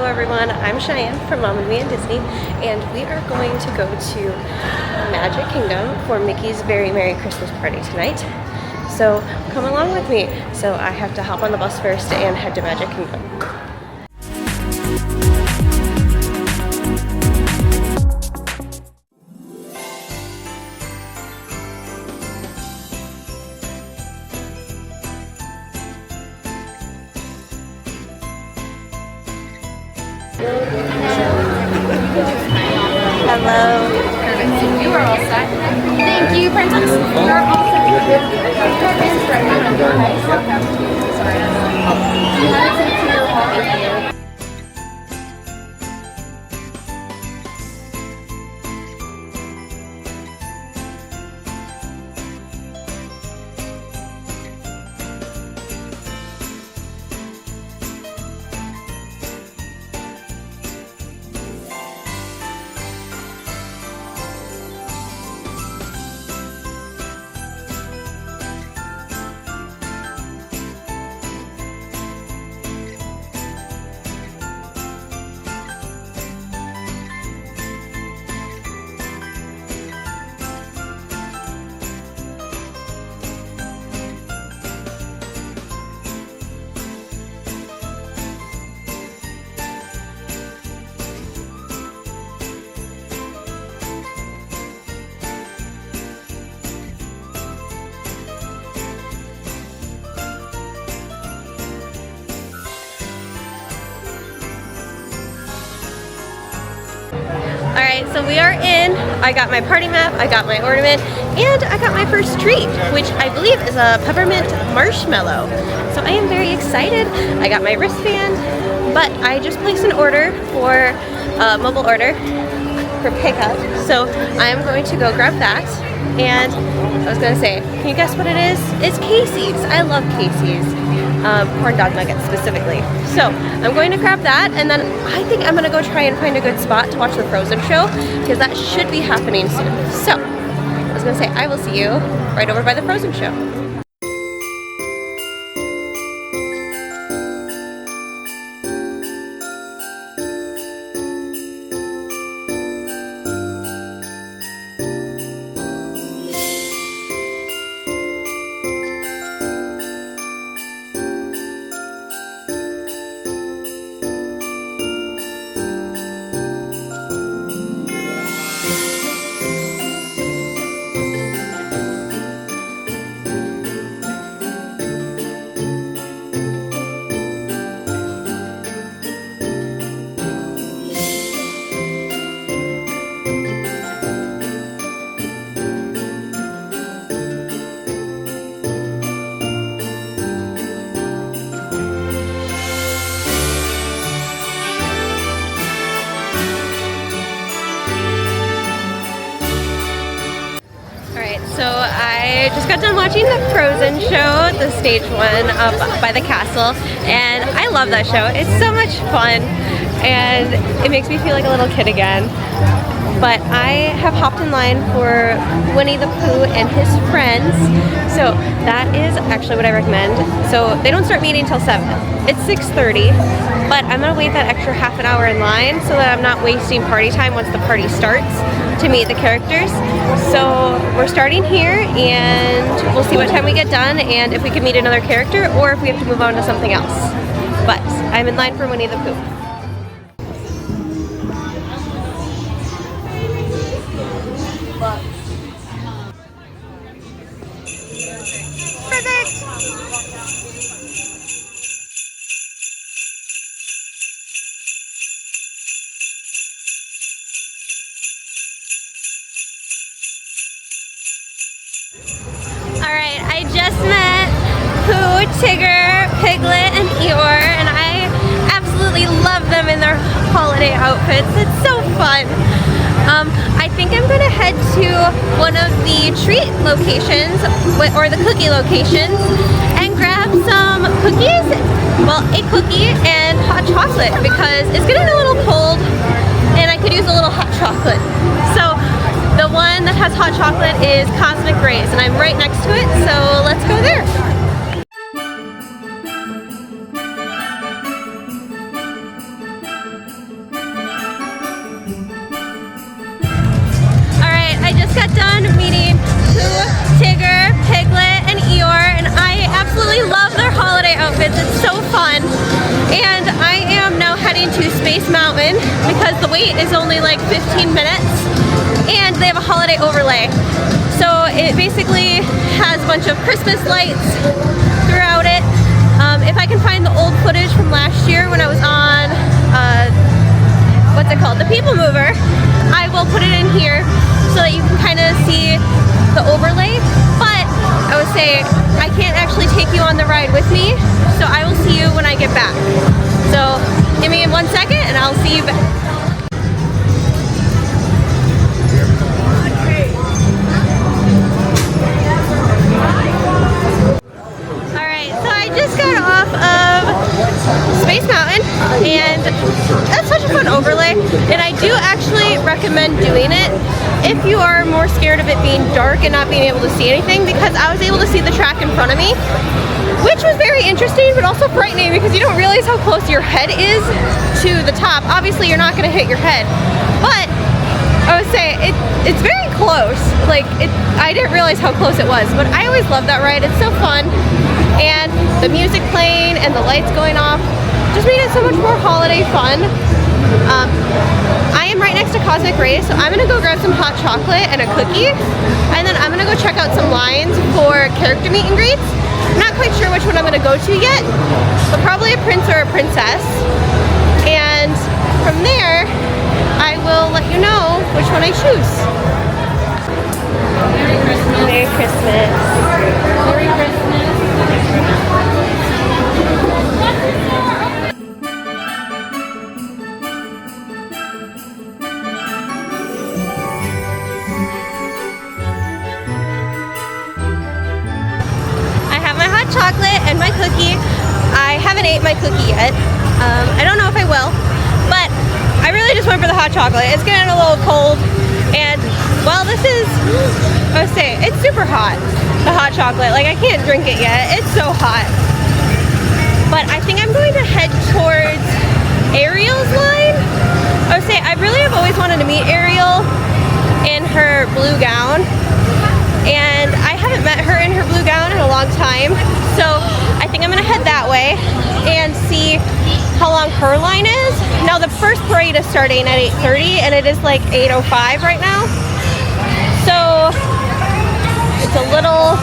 everyone, I'm Cheyenne from Mom and Me and Disney, and we are going to go to Magic Kingdom for Mickey's Very Merry Christmas Party tonight. So come along with me. So I have to hop on the bus first and head to Magic Kingdom. Hello. Perfect. You are all set. Thank you, Princess. You are all set. Sorry. You have to take to your hall. Alright, so we are in. I got my party map, I got my ornament, and I got my first treat, which I believe is a peppermint marshmallow. So I am very excited. I got my wristband, but I just placed an order for a mobile order for pickup. So I am going to go grab that. And I was gonna say, can you guess what it is? It's Casey's. I love Casey's. Corn dog nuggets specifically. So I'm going to grab that, and then I think I'm gonna go try and find a good spot to watch the Frozen show, because that should be happening soon. So I was gonna say, I will see you right over by the Frozen show. So I just got done watching the Frozen show, the stage one up by the castle, and I love that show. It's so much fun, and it makes me feel like a little kid again. But I have hopped in line for Winnie the Pooh and his friends, so that is actually what I recommend. So they don't start meeting until 7. It's 6:30, but I'm gonna wait that extra half an hour in line so that I'm not wasting party time once the party starts to meet the characters. So we're starting here, and we'll see what time we get done and if we can meet another character or if we have to move on to something else. But I'm in line for Winnie the Pooh. Alright, I just met Pooh, Tigger, Piglet, and Eeyore, and I absolutely love them in their holiday outfits. It's so fun. I think I'm going to head to one of the treat locations, or the cookie locations, and grab some cookies, well, a cookie and hot chocolate, because it's getting a little cold and I could use a little hot chocolate. So the one that has hot chocolate is Cosmic Rays, and I'm right next to it, so let's go there. got done meeting Pooh, Tigger, Piglet, and Eeyore, and I absolutely love their holiday outfits. It's so fun. And I am now heading to Space Mountain because the wait is only like 15 minutes and they have a holiday overlay. So it basically has a bunch of Christmas lights throughout it. If I can find the old footage from last year when I was on, what's it called? The People Mover, I will put it in here so that you can kind of see the overlay. But I would say I can't actually take you on the ride with me, so I will see you when I get back. So give me 1 second and I'll see you back. Alright, so I just got off of Space Mountain and that's such a fun overlay, and I do actually recommend doing it if you are more scared of it being dark and not being able to see anything, because I was able to see the track in front of me, which was very interesting but also frightening because you don't realize how close your head is to the top. Obviously you're not going to hit your head, but I would say it's very close. Like, I didn't realize how close it was, but I always love that ride. It's so fun, and the music playing and the lights going off just made it so much more holiday fun. I am right next to Cosmic Rays, so I'm gonna go grab some hot chocolate and a cookie, and then I'm gonna go check out some lines for character meet and greets. I'm not quite sure which one I'm gonna go to yet, but probably a prince or a princess. And from there, I will let you know which one I choose. Merry Christmas. Merry Christmas. Merry Christmas. Chocolate and my cookie. I haven't ate my cookie yet. I don't know if I will, but I really just went for the hot chocolate. It's getting a little cold, and well, this is, I would say, it's super hot, the hot chocolate. Like, I can't drink it yet. It's so hot. But I think I'm going to head towards Ariel's line. I would say I really have always wanted to meet Ariel in her blue gown, and I haven't met her in her blue gown in a long time, so I think I'm gonna head that way and see how long her line is. Now the first parade is starting at 8:30 and it is like 8:05 right now, so it's a little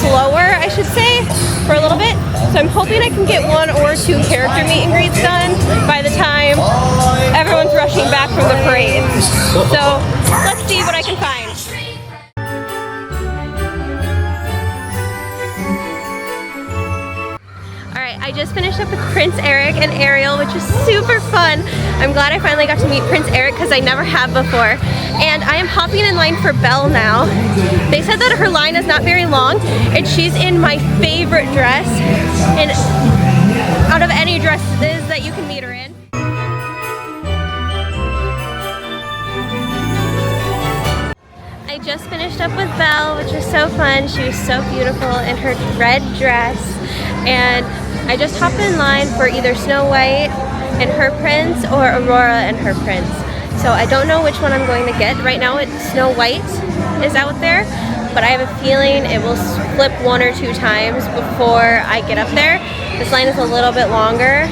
slower, I should say, for a little bit. So I'm hoping I can get 1 or 2 character meet and greets done by the time everyone's rushing back from the parade. So let's see what I can find. I just finished up with Prince Eric and Ariel, which is super fun. I'm glad I finally got to meet Prince Eric because I never have before. And I am hopping in line for Belle now. They said that her line is not very long, and she's in my favorite dress, and out of any dresses that you can meet her in. I just finished up with Belle, which was so fun. She was so beautiful in her red dress, and I just hopped in line for either Snow White and her prince or Aurora and her prince. So I don't know which one I'm going to get. Right now Snow White is out there, but I have a feeling it will flip 1 or 2 times before I get up there. This line is a little bit longer,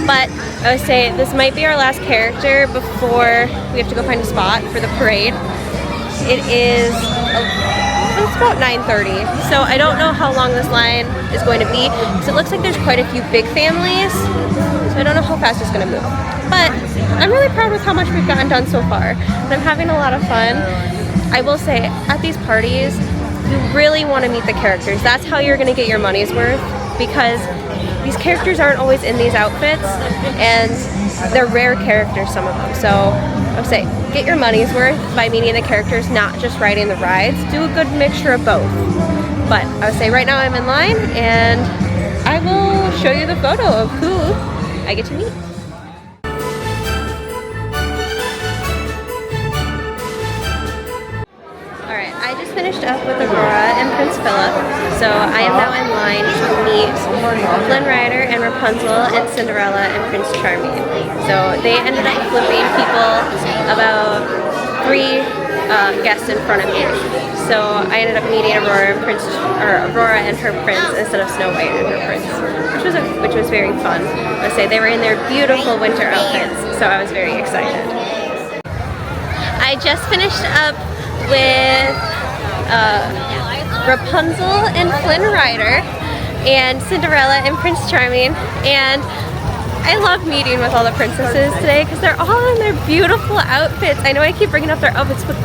but I would say this might be our last character before we have to go find a spot for the parade. It's about 9:30, so I don't know how long this line is going to be, because it looks like there's quite a few big families, so I don't know how fast it's going to move. But I'm really proud with how much we've gotten done so far, and I'm having a lot of fun. I will say, at these parties, you really want to meet the characters. That's how you're going to get your money's worth, because these characters aren't always in these outfits, and they're rare characters, some of them. So I would say, get your money's worth by meeting the characters, not just riding the rides. Do a good mixture of both. But I would say right now I'm in line, and I will show you the photo of who I get to meet. Alright, I just finished up with Aurora and Prince Philip, so I am now in line to meet Flynn, Ryder, and Rapunzel, and Cinderella, and Prince Charming. So they ended up flipping people about 3 guests in front of me. So I ended up meeting Aurora and her prince instead of Snow White and her prince, which was very fun. I say they were in their beautiful winter outfits, so I was very excited. I just finished up with Rapunzel and Flynn Ryder and Cinderella and Prince Charming, and I love meeting with all the princesses today because they're all in their beautiful outfits. I know I keep bringing up their outfits, but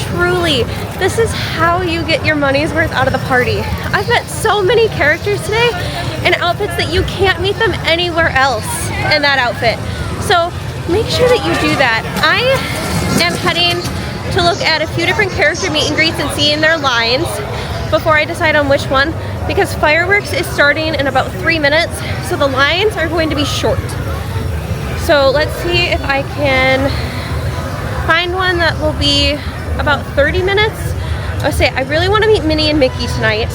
truly, this is how you get your money's worth out of the party. I've met so many characters today in outfits that you can't meet them anywhere else in that outfit. So make sure that you do that. I am heading to look at a few different character meet and greets and seeing their lines before I decide on which one, because fireworks is starting in about 3 minutes, so the lines are going to be short. So let's see if I can find one that will be about 30 minutes. I would say I really want to meet Minnie and Mickey tonight,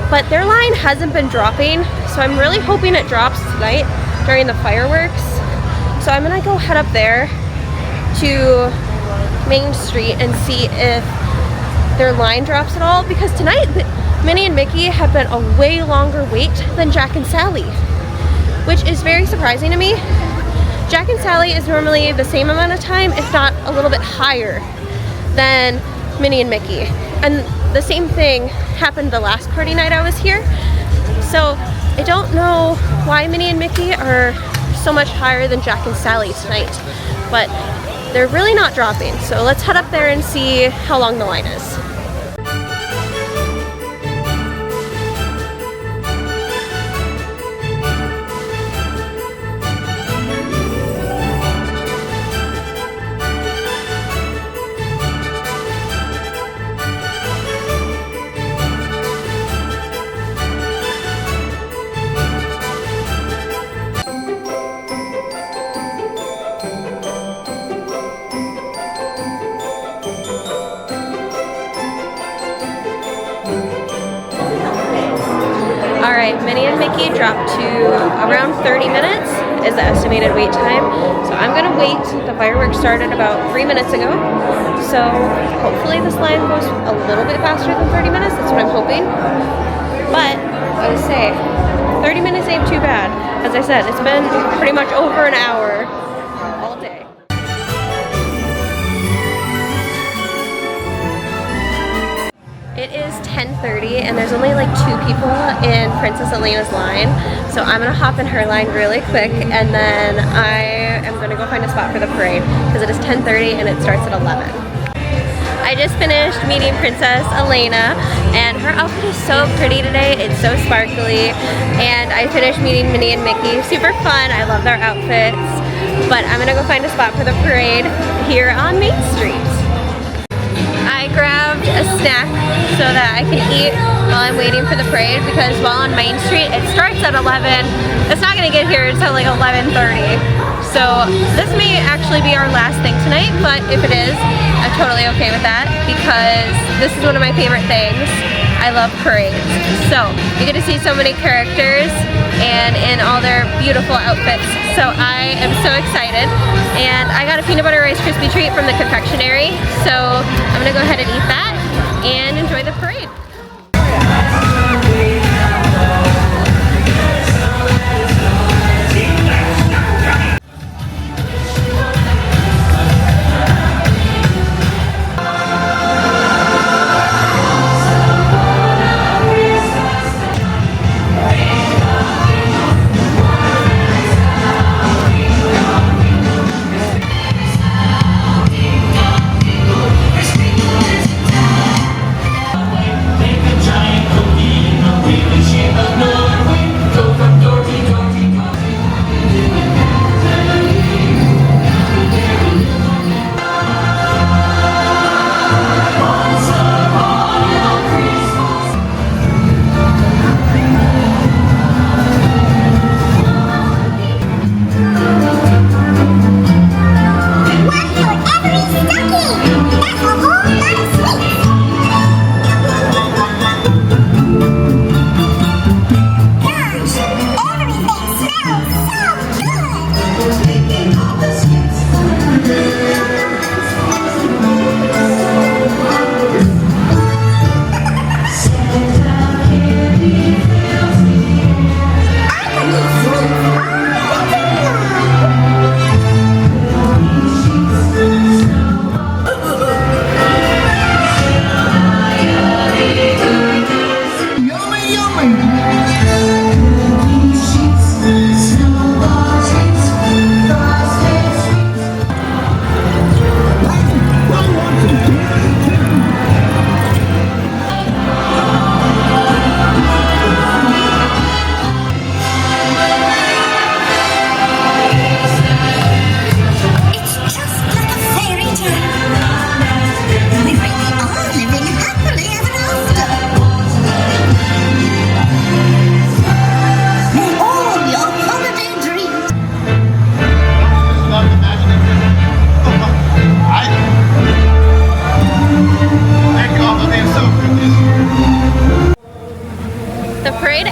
but their line hasn't been dropping, so I'm really hoping it drops tonight during the fireworks. So I'm gonna go head up there to Main Street and see if their line drops at all, because tonight Minnie and Mickey have been a way longer wait than Jack and Sally, which is very surprising to me. Jack and Sally is normally the same amount of time, if not a little bit higher than Minnie and Mickey. And the same thing happened the last party night I was here. So I don't know why Minnie and Mickey are so much higher than Jack and Sally tonight, but they're really not dropping. So let's head up there and see how long the line is. Minnie and Mickey dropped to around 30 minutes is the estimated wait time. So I'm gonna wait. The fireworks started about 3 minutes ago. So hopefully this line goes a little bit faster than 30 minutes. That's what I'm hoping. But I would say 30 minutes ain't too bad. As I said, it's been pretty much over an hour all day. It is 10:30 and there's only like 2 people in Princess Elena's line, so I'm gonna hop in her line really quick and then I am gonna go find a spot for the parade because it is 10:30 and it starts at 11. I just finished meeting Princess Elena and her outfit is so pretty today. It's so sparkly, and I finished meeting Minnie and Mickey. Super fun. I love their outfits, but I'm gonna go find a spot for the parade here on Main Street. I grabbed a snack so that I can eat while I'm waiting for the parade, because while on Main Street it starts at 11. It's not gonna get here until like 11:30. So this may actually be our last thing tonight, but if it is, I'm totally okay with that because this is one of my favorite things. I love parades. So you get to see so many characters and in all their beautiful outfits. So I am so excited. And I got a peanut butter Rice Krispie treat from the confectionery. So I'm gonna go ahead and eat that and enjoy the parade.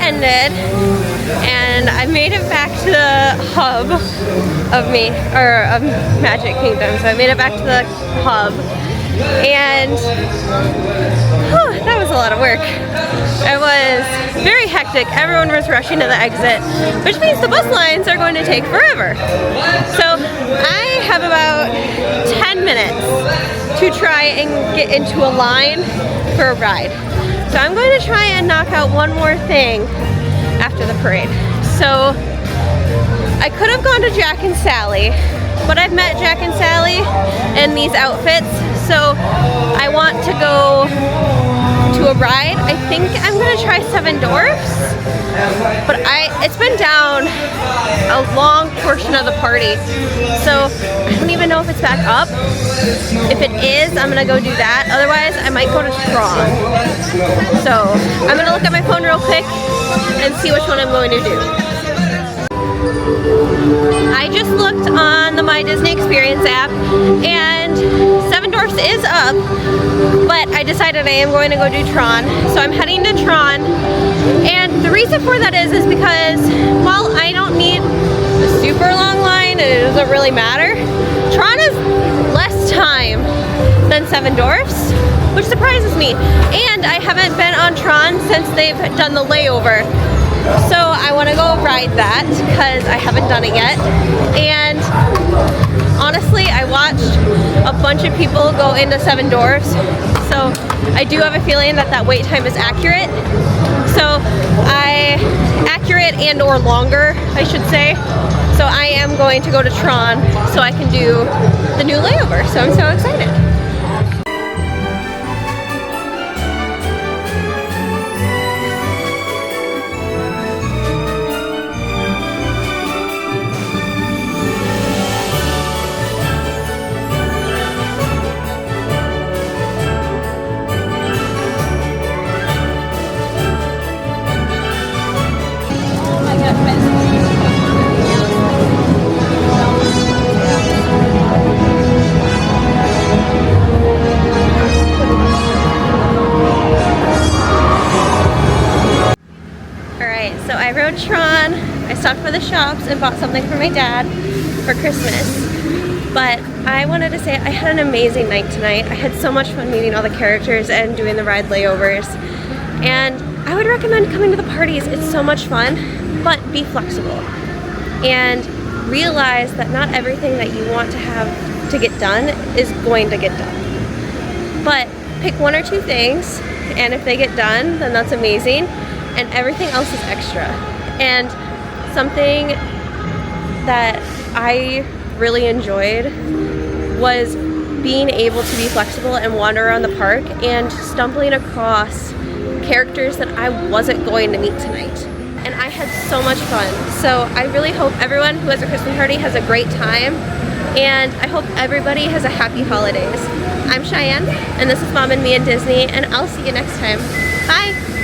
ended and I made it back to the hub of Magic Kingdom. So I made it back to the hub and that was a lot of work. It was very hectic. Everyone was rushing to the exit, which means the bus lines are going to take forever. So I have about 10 minutes to try and get into a line for a ride. So I'm going to try and knock out one more thing after the parade. So I could have gone to Jack and Sally, but I've met Jack and Sally in these outfits, so I want to go to a ride. I think I'm gonna try Seven Dwarfs, but it's been down a long portion of the party, so I don't even know if it's back up. If it is, I'm gonna go do that. Otherwise, I might go to Tron. So I'm gonna look at my phone real quick and see which one I'm going to do. I just looked on the My Disney Experience app and Seven Dwarfs is up, but I decided I am going to go do Tron. So I'm heading to Tron, and the reason for that is because while I don't need a super long line and it doesn't really matter, Tron is less time than Seven Dwarfs, which surprises me. And I haven't been on Tron since they've done the layover. So I want to go ride that because I haven't done it yet. And honestly, I watched a bunch of people go into Seven Dwarfs, so I do have a feeling that that wait time is accurate. So accurate and or longer, I should say. So I am going to go to Tron so I can do the new layover. So I'm so excited. So I rode Tron, I stopped for the shops and bought something for my dad for Christmas. But I wanted to say I had an amazing night tonight. I had so much fun meeting all the characters and doing the ride layovers. And I would recommend coming to the parties. It's so much fun, but be flexible. And realize that not everything that you want to have to get done is going to get done. But pick one or two things, and if they get done, then that's amazing. And everything else is extra. And something that I really enjoyed was being able to be flexible and wander around the park and stumbling across characters that I wasn't going to meet tonight. And I had so much fun. So I really hope everyone who has a Christmas party has a great time, and I hope everybody has a happy holidays. I'm Cheyenne, and this is Mom and Me and Disney, and I'll see you next time. Bye!